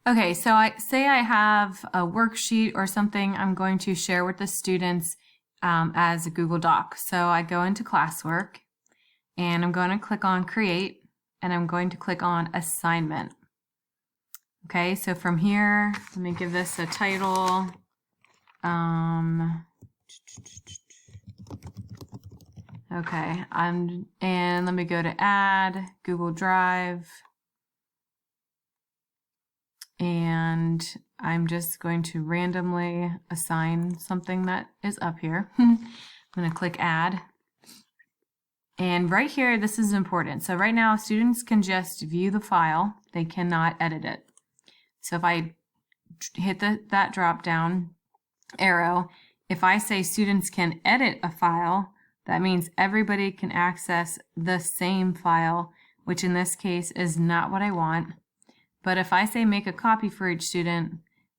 Okay, so I have a worksheet or something I'm going to share with the students as a Google Doc. So I go into classwork and I'm going to click on create and I'm going to click on assignment. Okay, so from here, let me give this a title. Okay, and let me go to add, Google Drive. And I'm just going to randomly assign something that is up here. I'm going to click add. And right here, this is important. So right now, students can just view the file. They cannot edit it. So if I hit that drop down arrow, if I say students can edit a file, that means everybody can access the same file, which in this case is not what I want. But if I say make a copy for each student,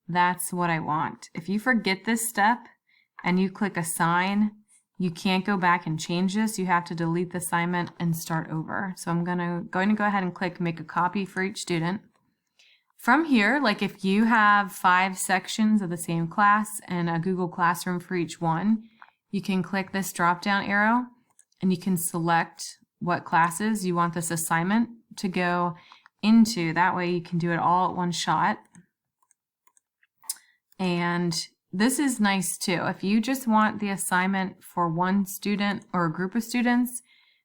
that's what I want. If you forget this step and you click assign, you can't go back and change this. You have to delete the assignment and start over. So I'm going to go ahead and click make a copy for each student. From here, like if you have 5 sections of the same class and a Google Classroom for each one, you can click this drop down arrow and you can select what classes you want this assignment to go into. That way you can do it all at one shot. And this is nice too. If you just want the assignment for one student or a group of students,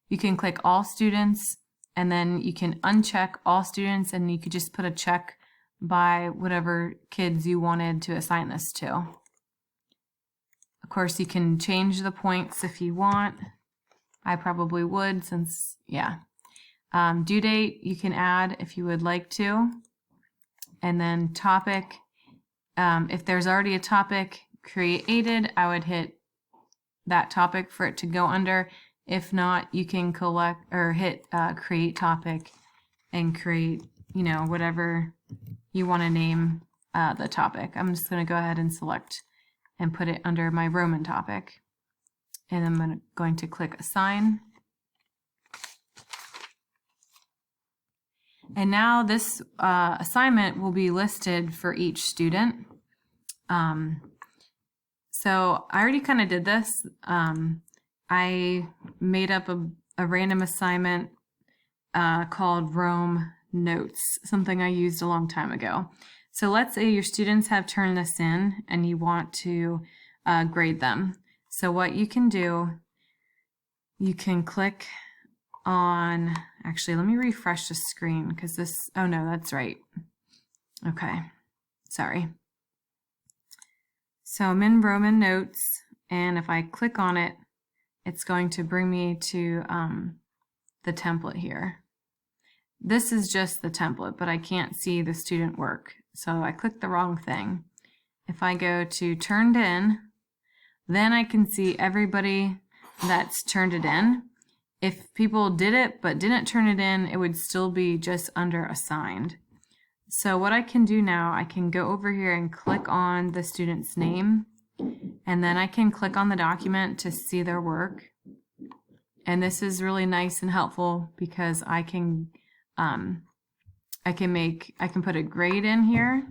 you can click all students and then you can uncheck all students and you could just put a check by whatever kids you wanted to assign this to. Of course, you can change the points if you want. I probably would since, yeah. Due date, you can add if you would like to. And then topic, if there's already a topic created, I would hit that topic for it to go under. If not, you can collect or hit create topic and create, whatever you want to name the topic. I'm just going to go ahead and select and put it under my Roman topic. And I'm going to click assign. And now this assignment will be listed for each student. So I already kind of did this. I made up a random assignment called Rome Notes, something I used a long time ago. So let's say your students have turned this in and you want to grade them. So what you can do, you can click on, actually, let me refresh the screen because this, oh no, that's right. Okay, sorry. So I'm in Roman Notes, and if I click on it, it's going to bring me to the template here. This is just the template, but I can't see the student work. So I clicked the wrong thing. If I go to turned in, then I can see everybody that's turned it in. If people did it but didn't turn it in, it would still be just under assigned. So what I can do now, I can go over here and click on the student's name, and then I can click on the document to see their work. And this is really nice and helpful because I can put a grade in here.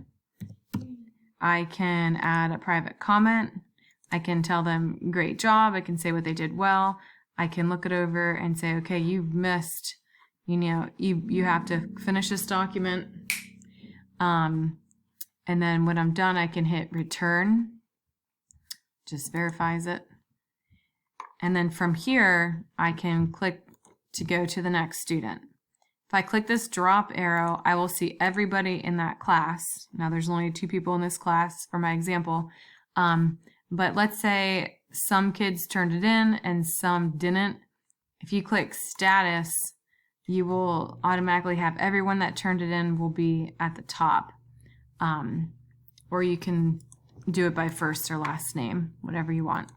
I can add a private comment. I can tell them great job. I can say what they did well. I can look it over and say, okay, you've missed, you have to finish this document. And then when I'm done, I can hit return. Just verifies it. And then from here, I can click to go to the next student. If I click this drop arrow, I will see everybody in that class. Now there's only 2 people in this class for my example. But let's say some kids turned it in and some didn't. If you click status, you will automatically have everyone that turned it in will be at the top. Or you can do it by first or last name, whatever you want.